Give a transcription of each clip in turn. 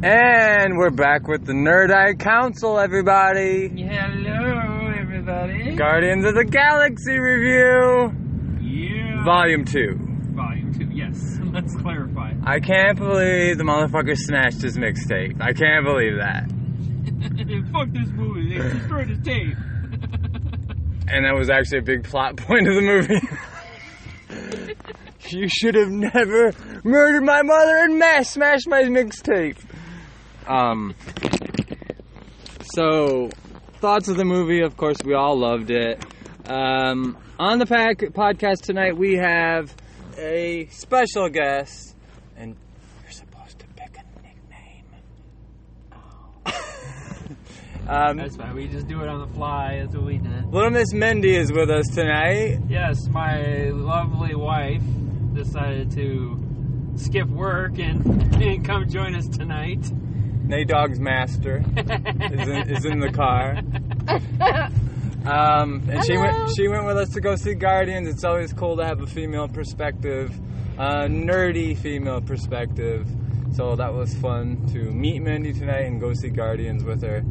And we're back with the Nerd Eye Council, everybody. Hello, everybody. Guardians of the Galaxy review. Yeah. Volume 2. Volume 2, yes. Let's clarify. I can't believe the motherfucker snatched his mixtape. I can't believe that. Fuck this movie. They destroyed his tape. And that was actually a big plot point of the movie. You should have never murdered my mother and smashed my mixtape. So, thoughts of the movie, of course, we all loved it. On the podcast tonight, we have a special guest, and you're supposed to pick a nickname. That's fine. We just do it on the fly. That's what we did. Little Miss Mindy is with us tonight. Yes, my lovely wife decided to skip work and come join us tonight. Nate Dogg's master is in the car. And she went with us to go see Guardians. It's always cool to have a female perspective, a nerdy female perspective. So that was fun to meet Mindy tonight and go see Guardians with her.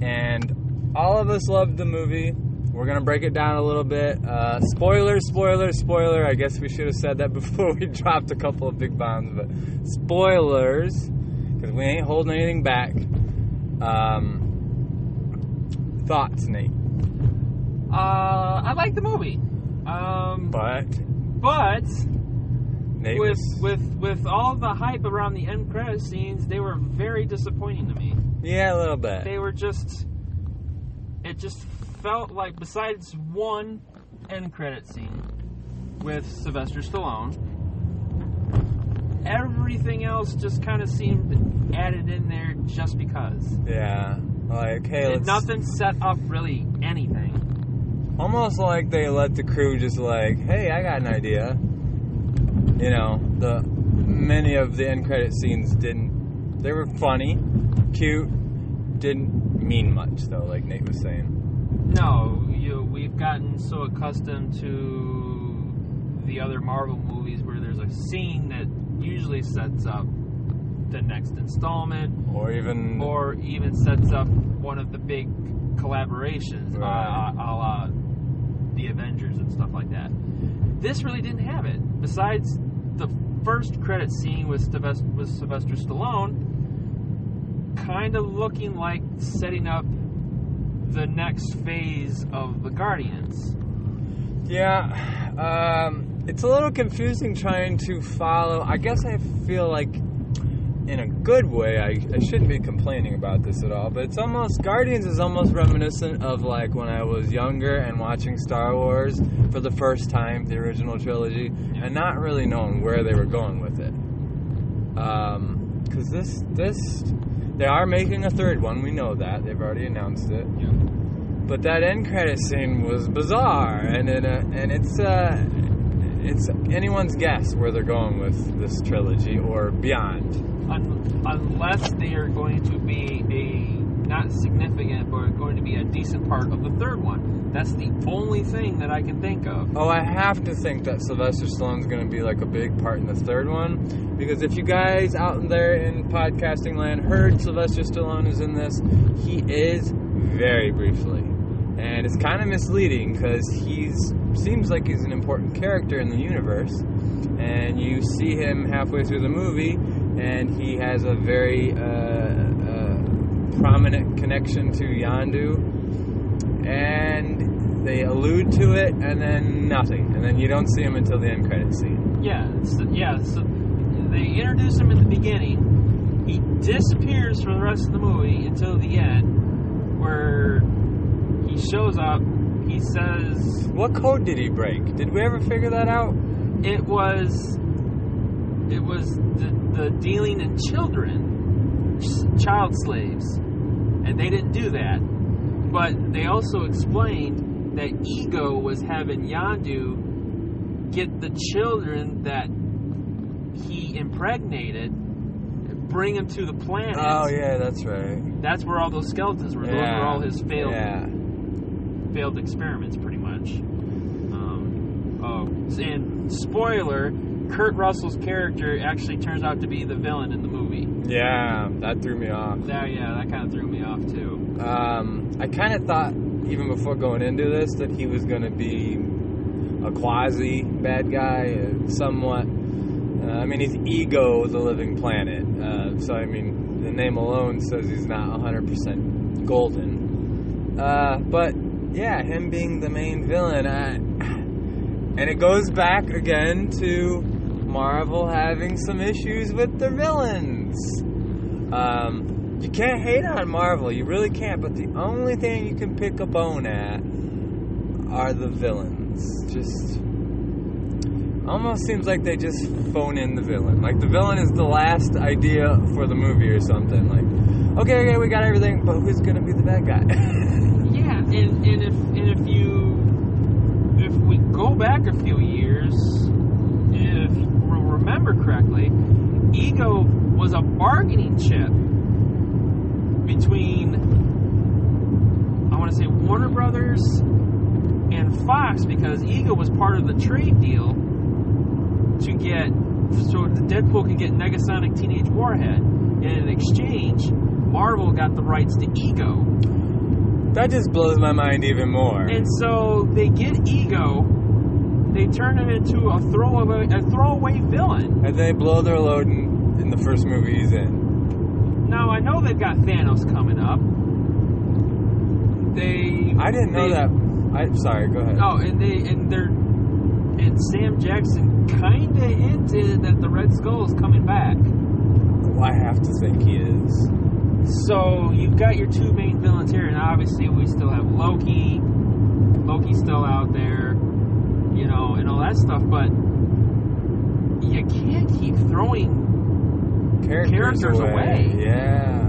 And all of us loved the movie. We're going to break it down a little bit. Spoiler. I guess we should have said that before we dropped a couple of big bombs. But spoilers, because we ain't holding anything back. Thoughts, Nate? I like the movie. But Nate with all the hype around the end credit scenes, they were very disappointing to me. Yeah, a little bit. They were just... It just felt like, besides one end credit scene with Sylvester Stallone, everything else just kind of seemed added in there just because. Yeah. Like, hey, nothing set up really anything. Almost like they let the crew just like, hey, I got an idea. You know, many of the end credit scenes they were funny, cute, didn't mean much though, like Nate was saying. No, we've gotten so accustomed to the other Marvel movies where there's a scene that usually sets up the next installment, or even sets up one of the big collaborations, right. a la the Avengers and stuff like that. This really didn't have it. Besides the first credit scene with Sylvester Stallone, kind of looking like setting up the next phase of the Guardians. Yeah, it's a little confusing trying to follow. I guess I feel like, in a good way, I shouldn't be complaining about this at all, but Guardians is almost reminiscent of like when I was younger and watching Star Wars for the first time, the original trilogy, and not really knowing where they were going with it. Because they are making a third one, we know that, they've already announced it. Yeah. But that end credit scene was bizarre, and it's anyone's guess where they're going with this trilogy or beyond. Unless they are going to be not significant, but going to be a decent part of the third one. That's the only thing that I can think of. Oh, I have to think that Sylvester Stallone's going to be like a big part in the third one, because if you guys out there in podcasting land heard Sylvester Stallone is in this, he is very briefly. And it's kind of misleading because seems like he's an important character in the universe, and you see him halfway through the movie, and he has a very prominent connection to Yondu, and they allude to it, and then nothing, and then you don't see him until the end credit scene. So they introduce him in the beginning. He disappears for the rest of the movie until the end, where he shows up. He says... What code did he break? Did we ever figure that out? It was the dealing in children, child slaves, and they didn't do that. But they also explained that Ego was having Yondu get the children that he impregnated, bring them to the planet. Oh yeah, that's right. That's where all those skeletons were. Yeah. Those were all his failed Yeah. failed experiments, pretty much. And spoiler, Kurt Russell's character actually turns out to be the villain in the movie. Yeah, that threw me off. That kind of threw me off too. I kind of thought, even before going into this, that he was going to be a quasi bad guy, somewhat. I mean, he's Ego, the living planet. So, I mean, the name alone says he's not 100% golden. But, yeah, him being the main villain. And it goes back again to Marvel having some issues with their villains. You can't hate on Marvel. You really can't. But the only thing you can pick a bone at are the villains. Just almost seems like they just phone in the villain. Like the villain is the last idea for the movie or something. Like, okay, we got everything, but who's gonna be the bad guy? Yeah, and if we go back a few years, if we remember correctly, Ego was a bargaining chip between, I want to say, Warner Brothers and Fox, because Ego was part of the trade deal to get, so the Deadpool could get Negasonic Teenage Warhead, and in exchange, Marvel got the rights to Ego. That just blows my mind even more. And so they get Ego, they turn him into a throwaway villain. And they blow their load in the first movie he's in. Now I know they've got Thanos coming up. I didn't know that. Sorry, go ahead. Oh, and Sam Jackson kinda hinted that the Red Skull is coming back. Well, I have to think he is. So you've got your two main villains here, and obviously we still have Loki. Loki's still out there, and all that stuff. But you can't keep throwing characters away. Yeah.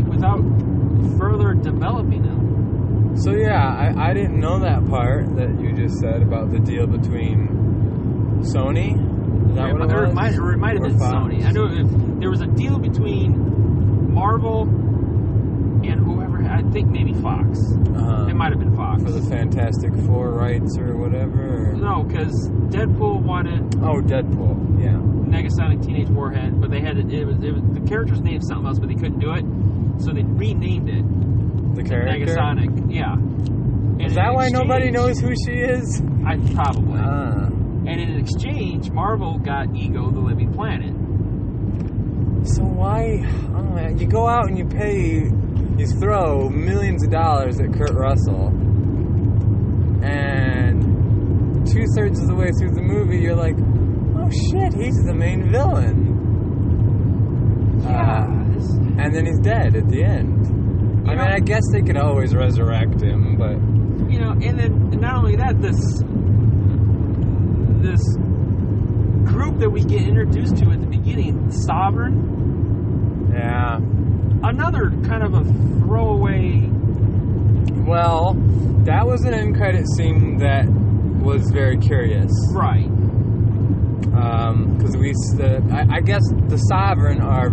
Without further developing them. So yeah, I didn't know that part that you just said about the deal between Sony. Is that what it was? It might have been Fox? Sony. I know there was a deal between Marvel and whoever. I think maybe Fox. Uh-huh. It might have been Fox For the Fantastic Four rights or whatever. No, because Deadpool wanted. Oh, Deadpool. Yeah. Negasonic Teenage Warhead, but they had it was the character's name something else, but they couldn't do it, so they renamed it. The character? Negasonic, yeah. And is that why nobody knows who she is? I probably. And in exchange, Marvel got Ego, the living planet. So why? Oh man, you go out and you throw millions of dollars at Kurt Russell, and 2/3 of the way through the movie, you're like, oh shit, he's the main villain. Yeah. And then he's dead at the end. I mean, I guess they could always resurrect him, but and then not only that, this group that we get introduced to at the beginning, Sovereign. yeah. Another kind of a throwaway. Well, that was an end credit scene that was very curious. Right. Because I guess the Sovereign are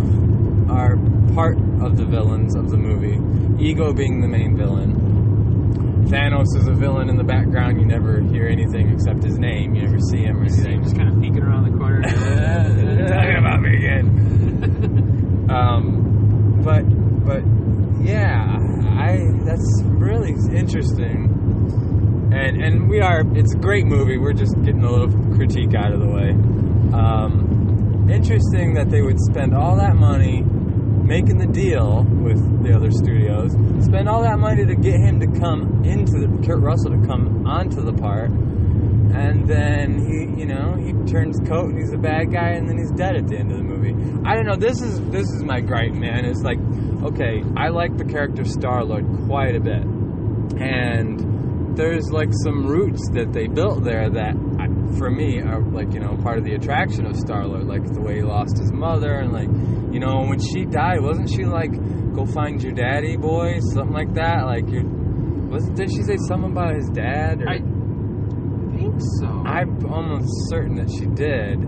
part of the villains of the movie. Ego being the main villain. Thanos is a villain in the background. You never hear anything except his name. You never see him or anything. Just kind of peeking around the corner. Talking about me again. But yeah, that's really interesting. And it's a great movie. We're just getting a little critique out of the way. Interesting that they would spend all that money making the deal with the other studios, spend all that money to get him to come Kurt Russell to come onto the part, and then he turns coat and he's a bad guy, and then he's dead at the end of the movie. I don't know. This is my gripe, man. It's like, okay, I like the character Star-Lord quite a bit, and there's like some roots that they built there that, for me, are like, part of the attraction of Star-Lord, like the way he lost his mother, and like, when she died, wasn't she like, go find your daddy, boy, something like that? Like, did she say something about his dad? Or, I think so. I'm almost certain that she did.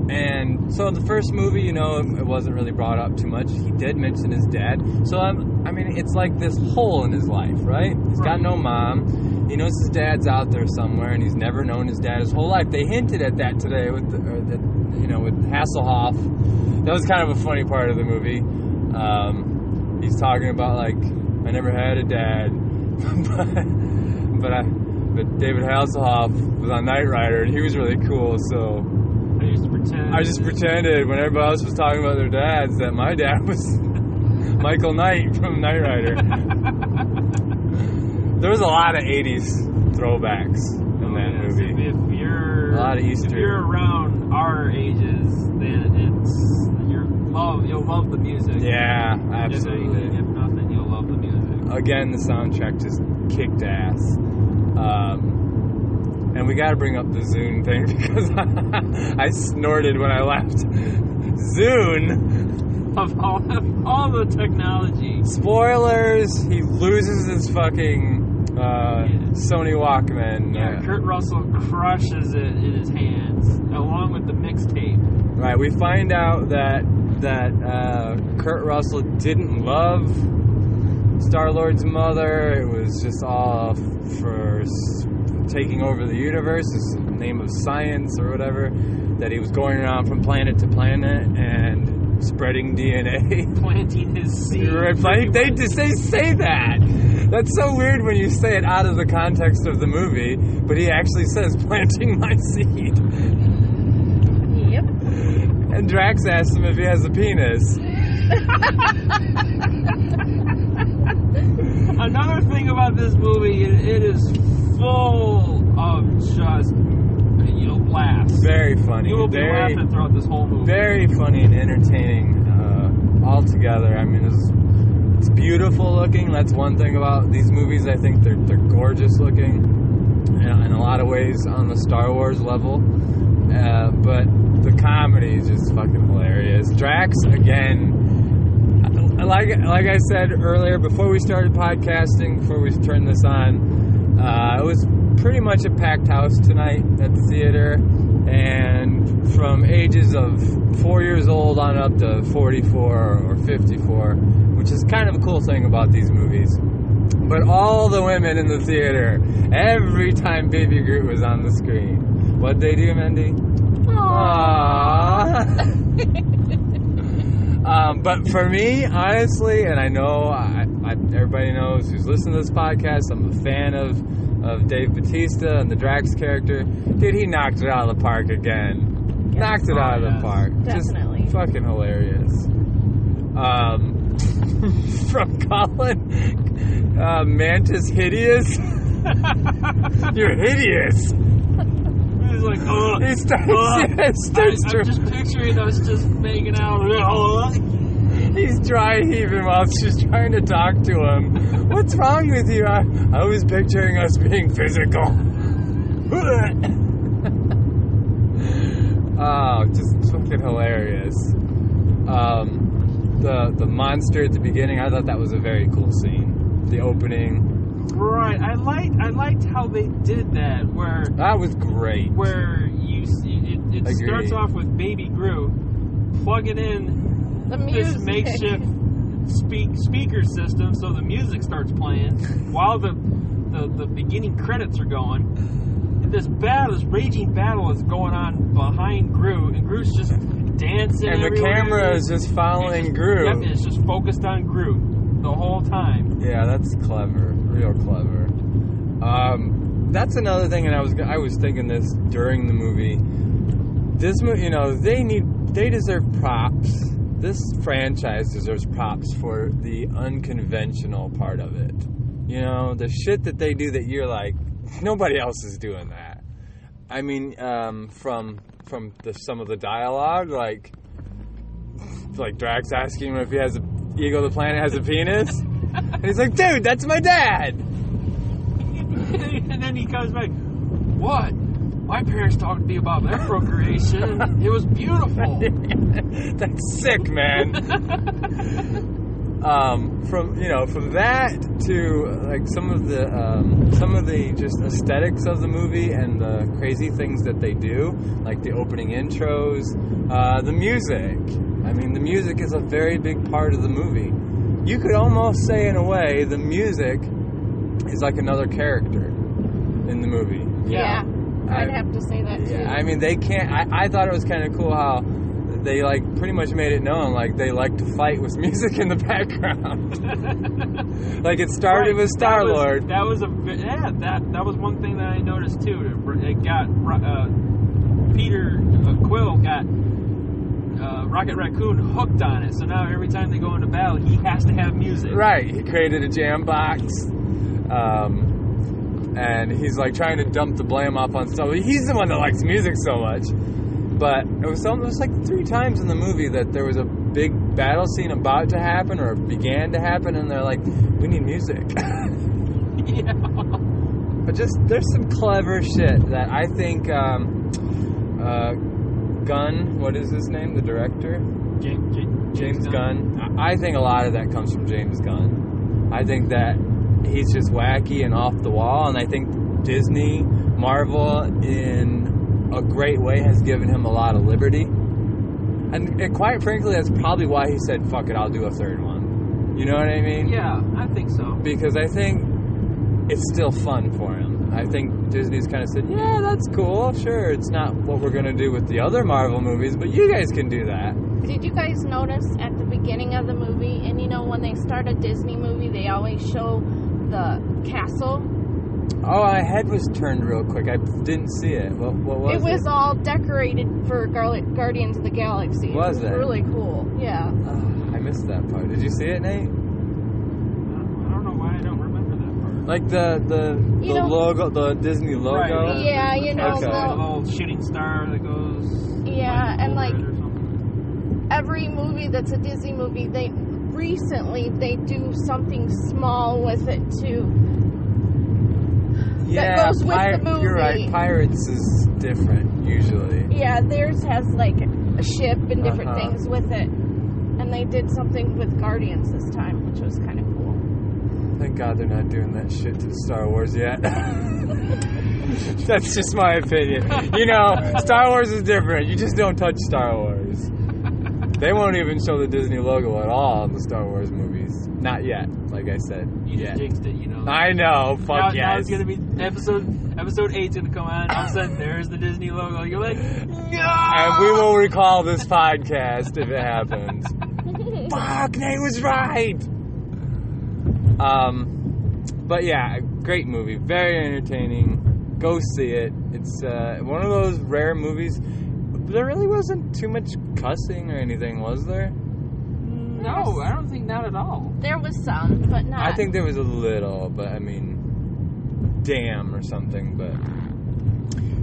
And so in the first movie, you know, it wasn't really brought up too much. He did mention his dad. So, I mean, it's like this hole in his life, right? He's got no mom. He knows his dad's out there somewhere, and he's never known his dad his whole life. They hinted at that today with with Hasselhoff. That was kind of a funny part of the movie. He's talking about, like, I never had a dad, but David Hasselhoff was on Knight Rider, and he was really cool, so I used to pretend. I just pretended when everybody else was talking about their dads that my dad was Michael Knight from Knight Rider. There was a lot of 80s throwbacks in that movie. If you're a lot of Easter. If you're around our ages, then you'll love the music. Yeah, absolutely. If nothing, you'll love the music. Again, the soundtrack just kicked ass. And we got to bring up the Zune thing because I snorted when I left. Zune. Of all the technology. Spoilers. He loses his fucking Sony Walkman. Yeah, Kurt Russell crushes it in his hands, along with the mixtape. Right. We find out that Kurt Russell didn't love Star-Lord's mother. It was just all for taking over the universe, in the name of science or whatever, that he was going around from planet to planet and spreading DNA. Planting his seed. Right, they say that. That's so weird when you say it out of the context of the movie, but he actually says, planting my seed. Yep. And Drax asks him if he has a penis. Another thing about this movie, it is full of just, laughs. Very funny. You will be laughing throughout this whole movie. Very funny and entertaining altogether. I mean, it's beautiful looking. That's one thing about these movies. I think they're gorgeous looking in a lot of ways on the Star Wars level. But the comedy is just fucking hilarious. Drax, again, like I said earlier, before we started podcasting, before we turned this on, it was pretty much a packed house tonight at the theater, and from ages of 4 years old on up to 44 or 54, which is kind of a cool thing about these movies. But all the women in the theater, every time Baby Groot was on the screen, what'd they do, Mindy? Aww. But for me, honestly, and I know everybody knows who's listening to this podcast, I'm a fan of Dave Bautista and the Drax character. Dude, he knocked it out of the park again. Yes. Knocked it out of the park. Definitely. Just fucking hilarious. From Colin, Mantis hideous. You're hideous. He's like, oh. He starts I'm just picturing us just making out. He's dry heaving while she's trying to talk to him. What's wrong with you? I was picturing us being physical. Oh, just fucking hilarious. The monster at the beginning, I thought that was a very cool scene. The opening. Right, I liked how they did that. Where that was great. Where it starts off with Baby Groot plugging in this makeshift speaker system, so the music starts playing while the beginning credits are going. And this raging battle is going on behind Groot, and Groot's just dancing. And the camera is just following Groot. Yep, it's just focused on Groot the whole time. Yeah, that's clever, real clever. That's another thing, and I was thinking this during the movie. This movie, they deserve props. This franchise deserves props for the unconventional part of it. The shit that they do that you're like, nobody else is doing that. I mean, from some of the dialogue, like Drax asking him if he has Ego the Planet has a penis, and he's like, dude, that's my dad. And then he comes back, what? My parents talked to me about their procreation. It was beautiful. That's sick, man. from that to like some of the just aesthetics of the movie and the crazy things that they do, like the opening intros, the music. I mean, the music is a very big part of the movie. You could almost say, in a way, the music is like another character in the movie. Yeah. I'd have to say that too. Yeah, I mean, they can't. I thought it was kind of cool how they like pretty much made it known like they like to fight with music in the background. Like it started with Star-Lord. That was one thing that I noticed too. It got Peter Quill got Rocket Raccoon hooked on it. So now every time they go into battle, he has to have music. Right. He created a jam box. And he's like trying to dump the blame off on stuff. He's the one that likes music so much. But it was like 3 times in the movie that there was a big battle scene about to happen or began to happen, and they're like, we need music. Yeah. But just, there's some clever shit that I think Gunn, what is his name, the director? James Gunn. I think a lot of that comes from James Gunn. I think that he's just wacky and off the wall, and I think Disney, Marvel, in a great way has given him a lot of liberty. And quite frankly, that's probably why he said, fuck it, I'll do a third one. You know what I mean? Yeah, I think so. Because I think it's still fun for him. I think Disney's kind of said, yeah, that's cool, sure, it's not what we're going to do with the other Marvel movies, but you guys can do that. Did you guys notice at the beginning of the movie, and when they start a Disney movie, they always show the castle? Oh, my head was turned real quick. I didn't see it. What was it? It was all decorated for Guardians of the Galaxy. Was it? Really cool. Yeah. I missed that part. Did you see it, Nate? I don't know why I don't remember that part. Like the logo, the Disney logo? Right. Yeah, Okay. the little shooting star that goes... Yeah, and like... or something. Every movie that's a Disney movie, they do something small with it too. Yeah, that goes with the movie. You're right. Pirates is different usually. Yeah, theirs has like a ship and different things with it, and they did something with Guardians this time, which was kind of cool. Thank God they're not doing that shit to Star Wars yet. That's just my opinion. Star Wars is different. You just don't touch Star Wars. They won't even show the Disney logo at all in the Star Wars movies. Not yet, like I said. You just jinxed it, I know, fuck yes. Now it's going to be episode 8's going to come on. All of a sudden, there's the Disney logo. You're like, no! And we will recall this podcast if it happens. Fuck, Nate was right! But yeah, great movie. Very entertaining. Go see it. It's one of those rare movies. There really wasn't too much cussing or anything, was there? No, I don't think not at all. There was some, but not. I think there was a little, but I mean, damn or something. But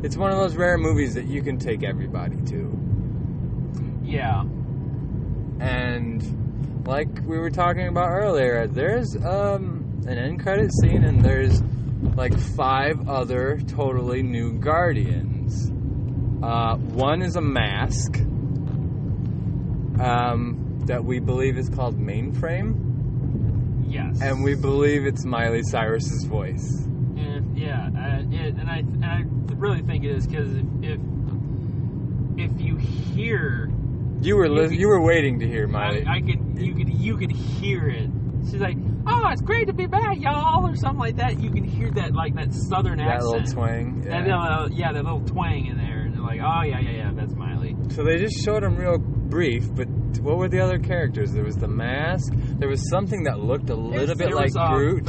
it's one of those rare movies that you can take everybody to. Yeah. And like we were talking about earlier, there's an end credit scene, and there's like 5 other totally new Guardians. One is a mask that we believe is called Mainframe. Yes. And we believe it's Miley Cyrus's voice. And yeah, and I really think it is, because if you hear, you were waiting to hear Miley. You could hear it. She's like, "Oh, it's great to be back, y'all," or something like that. You can hear that, like that southern accent. That little twang. Yeah. That little twang in there. And they're like, "Oh yeah, that's Miley." So they just showed him real brief, but what were the other characters? There was the mask. There was something that looked a little bit like Groot.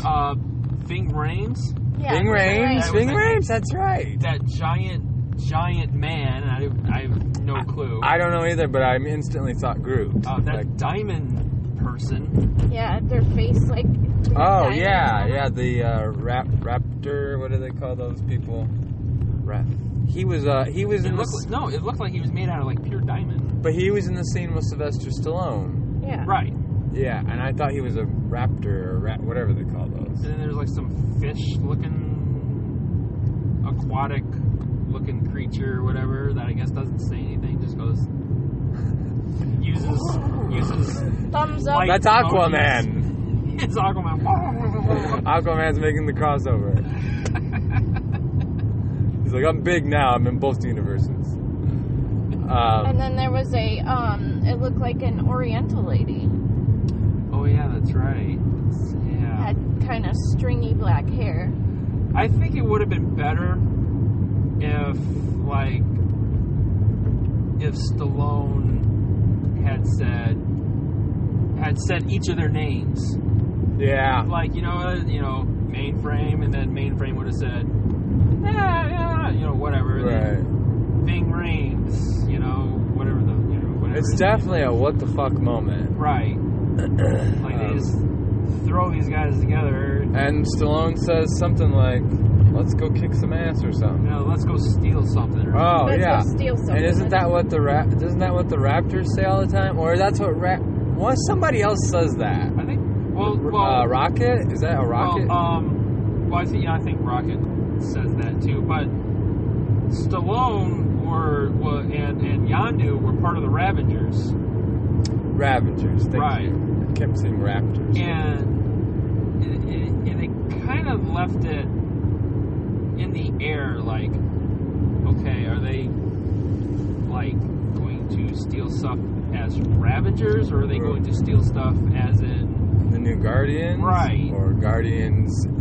Ving Rhames. Yeah, Ving Rhames. That's right. That giant man. I have no clue. I don't know either, but I instantly thought Groot. That diamond person. Yeah, their face like. Oh yeah, the raptor. What do they call those people? He was in the. It looked like he was made out of like pure diamond. But he was in the scene with Sylvester Stallone. Yeah. Right. Yeah, and I thought he was a raptor or whatever they call those. And then there's like some fish-looking, aquatic-looking creature or whatever that I guess doesn't say anything, just goes. uses Thumbs up. light That's Aquaman. emojis. It's Aquaman. Aquaman's making the crossover. He's like, I'm big now. I'm in both universes. And then there was a, it looked like an Oriental lady. Oh yeah, that's right. Yeah. Had kind of stringy black hair. I think it would have been better if Stallone had said each of their names. Yeah. Like, Mainframe, and then Mainframe would have said, whatever. Right. Ving Rhames, whatever whatever. It's definitely a what the fuck moment. Right. Like, they just throw these guys together. And Stallone says something like, let's go kick some ass or something. Let's go steal something. Or Oh, Let's yeah. go steal something. And isn't that what the Raptors say all the time? Or that's what somebody else says that? I think, Rocket? Is that a Rocket? I think Rocket says that too. But Stallone and Yondu were part of the Ravengers. Ravengers. Thank you. I kept saying Raptors. And they kind of left it in the air, like, okay, are they like going to steal stuff as Ravengers, or are they going to steal stuff as in the New Guardians? Right. Or Guardians 2,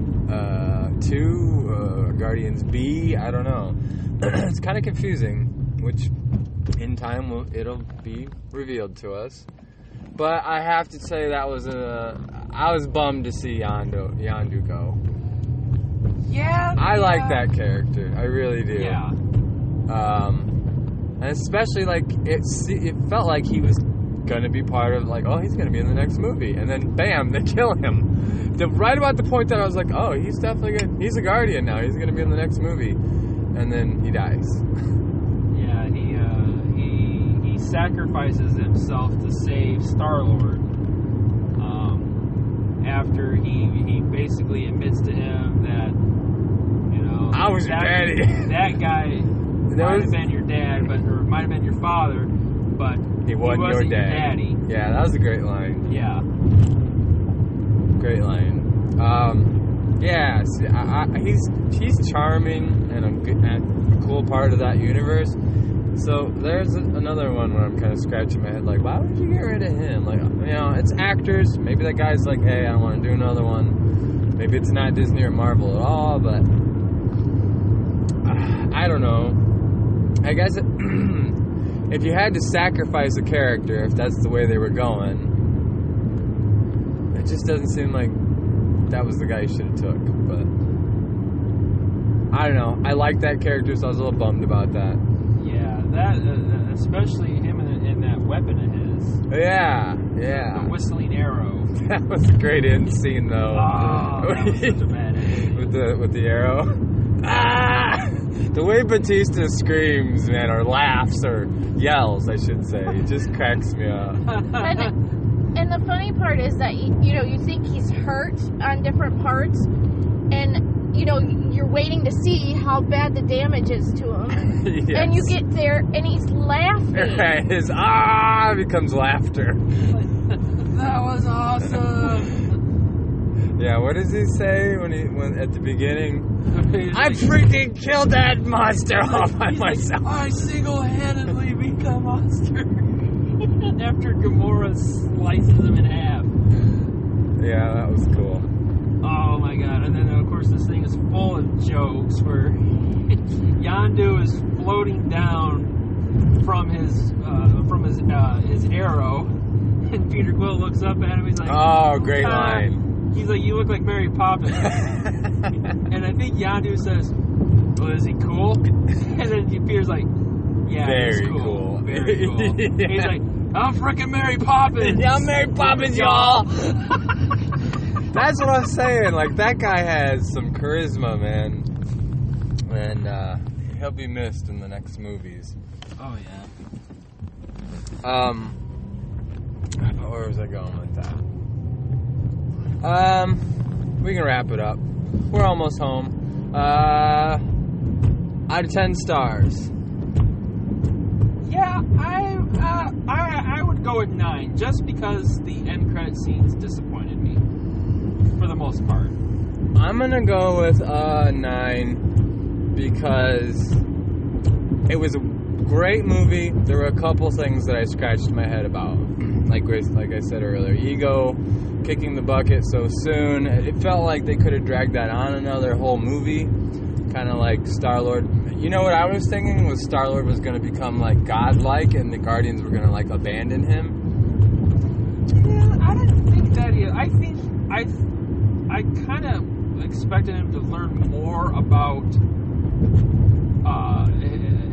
or Guardians B? I don't know. It's kind of confusing, which in time it'll be revealed to us. But I have to say that was I was bummed to see Yondu go. Yeah. I like that character. I really do. Yeah. And especially like it felt like he was gonna be part of he's gonna be in the next movie, and then bam, they kill him. Right about the point that I was like, oh, he's definitely good. He's a Guardian now. He's gonna be in the next movie, and then he dies. Yeah, he sacrifices himself to save Star-Lord. After he basically admits to him that I was your daddy. That guy might have been your dad, or might have been your father, but he wasn't your daddy. Yeah, that was a great line. Yeah. Great line. Yeah, see, he's charming and a cool part of that universe. So there's another one where I'm kind of scratching my head, like, why would you get rid of him? Like, it's actors. Maybe that guy's like, hey, I want to do another one. Maybe it's not Disney or Marvel at all, but I don't know. I guess if you had to sacrifice a character, if that's the way they were going, it just doesn't seem like that was the guy you should have took. But I don't know. I like that character, so I was a little bummed about that. Yeah, that especially him and that weapon of his. Yeah. The whistling arrow. That was a great end scene, though. Oh, that was such a bad ending. with the arrow. Ah! The way Batista screams, man, or laughs, or yells, I should say, it just cracks me up. And the funny part is that you think he's hurt on different parts, and you're waiting to see how bad the damage is to him. Yes. And you get there, and he's laughing. Right, his becomes laughter. That was awesome. Yeah, what does he say when at the beginning? I freaking killed that monster all by myself. I single-handedly become monster. After Gamora slices him in half. Yeah, that was cool. Oh my god! And then of course this thing is full of jokes where Yondu is floating down from his arrow, and Peter Quill looks up at him. He's like, "Oh, great line." He's like, "You look like Mary Poppins." And I think Yondu says, "Well, is he cool?" And then Peter's like, "Yeah, very he's cool. Very cool." Yeah. He's like, "I'm freaking Mary Poppins." Yeah, I'm Mary Poppins, y'all. That's what I'm saying. Like, that guy has some charisma, man. And he'll be missed in the next movies. Oh, yeah. Where was I going with that? We can wrap it up. We're almost home. Out of 10 stars. Yeah, I I would go with 9, just because the end credit scenes disappointed me, for the most part. I'm gonna go with 9 because it was a great movie. There were a couple things that I scratched my head about, like I said earlier, Ego kicking the bucket so soon. It felt like they could have dragged that on another whole movie, kind of like Star-Lord. You know what I was thinking was Star-Lord was going to become like godlike, and the Guardians were going to like abandon him. Yeah, I didn't think that either. I think I kind of expected him to learn more about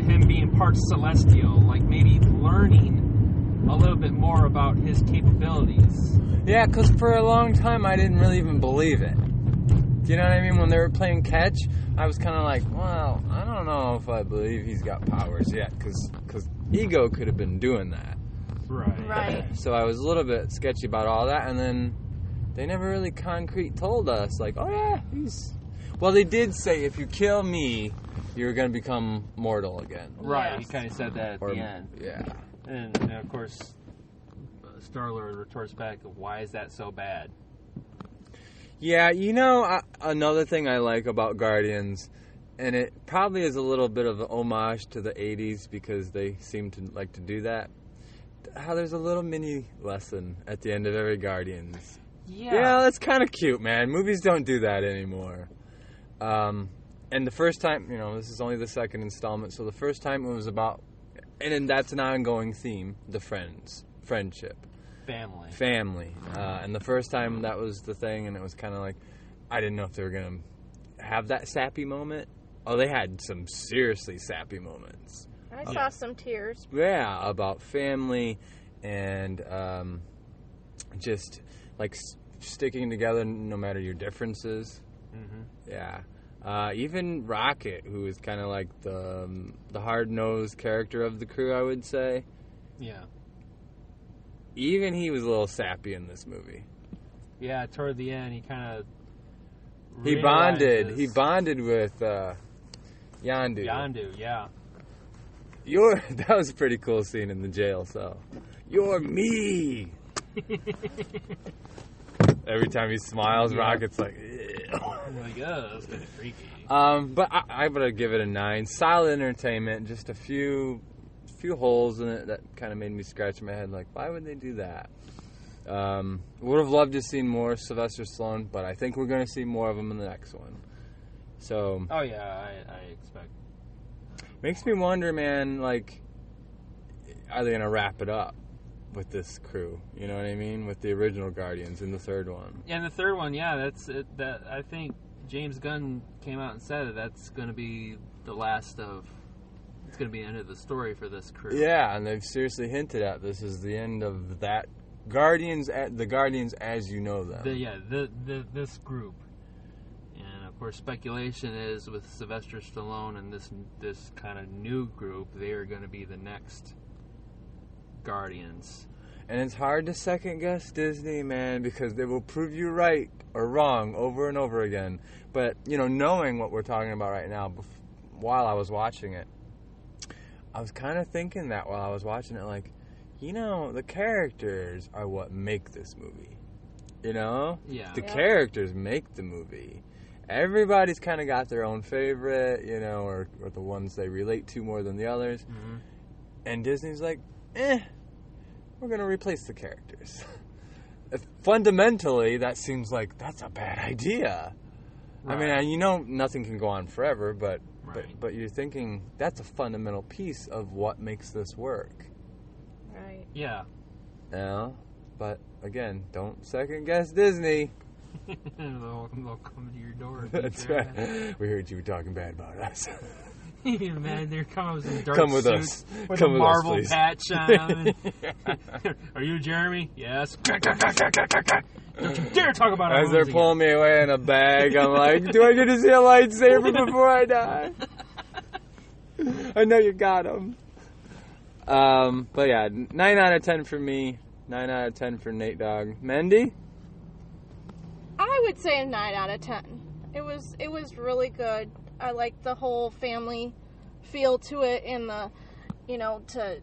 him being part Celestial, like maybe learning a little bit more about his capabilities. Yeah, because for a long time I didn't really even believe it. Do you know what I mean? When they were playing catch, I was kind of like, well, I don't know if I believe he's got powers yet, because Ego could have been doing that. Right. So I was a little bit sketchy about all that, and then they never really concrete told us, like, oh yeah, he's... Well, they did say, if you kill me, you're going to become mortal again. Right, Yes. he kind of said that at the end. Yeah. And of course, Star-Lord retorts back, why is that so bad? Yeah, you know, another thing I like about Guardians, and it probably is a little bit of an homage to the 80s because they seem to like to do that, how there's a little mini lesson at the end of every Guardians. Yeah, that's kind of cute, man. Movies don't do that anymore. And the first time, you know, this is only the second installment, so the first time it was about, and then that's an ongoing theme, the friendship. Family. And the first time that was the thing, and it was kind of like, I didn't know if they were going to have that sappy moment. Oh, they had some seriously sappy moments. I saw some tears. Yeah, about family and just like sticking together no matter your differences. Mm-hmm. Yeah. Even Rocket, who is kind of like the hard-nosed character of the crew, I would say. Yeah. Even he was a little sappy in this movie. Yeah, toward the end, he kind of He bonded with Yondu. Yondu, yeah. That was a pretty cool scene in the jail cell. You're me. Every time he smiles, Yeah. Rocket's like, I'm like, oh, that's kind of freaky. but I would give it a 9. Solid entertainment, just a few holes in it that kind of made me scratch my head, like, why would they do that? Would have loved to see more Sylvester Stallone, but I think we're going to see more of him in the next one. So. Oh yeah, I expect. Makes me wonder, man, like, are they going to wrap it up with this crew? You know what I mean? With the original Guardians in the third one. Yeah, and the third one, yeah, that's it. That I think James Gunn came out and said that that's going to be the last of. It's going to be the end of the story for this crew. Yeah, and they've seriously hinted at this is the end of that the Guardians as you know them. This group. And of course, speculation is with Sylvester Stallone and this kind of new group, they are going to be the next Guardians. And it's hard to second guess Disney, man, because they will prove you right or wrong over and over again. But, you know, knowing what we're talking about right now, while I was watching it, I was kind of thinking that while I was watching it, like, you know, the characters are what make this movie. You know? Yeah. The characters make the movie. Everybody's kind of got their own favorite, you know, or the ones they relate to more than the others. Mm-hmm. And Disney's like, we're going to replace the characters. Fundamentally, that seems like that's a bad idea. Right. I mean, you know, nothing can go on forever, but you're thinking that's a fundamental piece of what makes this work. Right. Yeah. You know? But again, don't second guess Disney. they'll come to your door. That's right. We heard you were talking bad about us. Man, they're coming with some dark Come with suits us. with Come a with Marvel us, please. patch on. Are you Jeremy? Yes. Don't you dare talk about As they're Owens pulling me away in a bag, I'm like, do I get to see a lightsaber before I die? I know you got him. But yeah, 9 out of 10 for me. 9 out of 10 for Nate Dogg. Mendy? I would say a 9 out of 10. It was really good. I like the whole family feel to it, and the, you know, to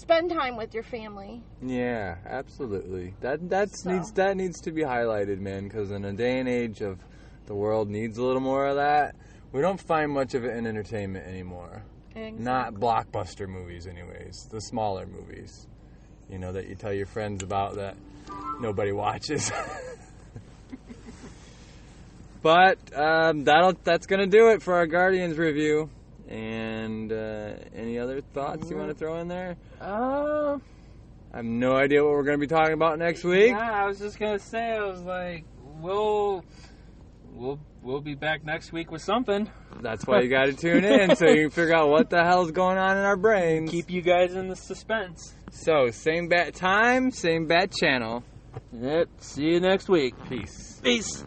spend time with your family. Yeah, absolutely. That So. needs to be highlighted, man. Because in a day and age of the world needs a little more of that. We don't find much of it in entertainment anymore. Exactly. Not blockbuster movies, anyways. The smaller movies, you know, that you tell your friends about that nobody watches. But that's gonna do it for our Guardians review. And any other thoughts you want to throw in there? I have no idea what we're going to be talking about next week. Yeah, I was just gonna say, I was like, we'll be back next week with something. That's why you got to tune in so you can figure out what the hell's going on in our brains. Keep you guys in the suspense. So, same bat time, same bat channel. Yep. See you next week. Peace. Peace.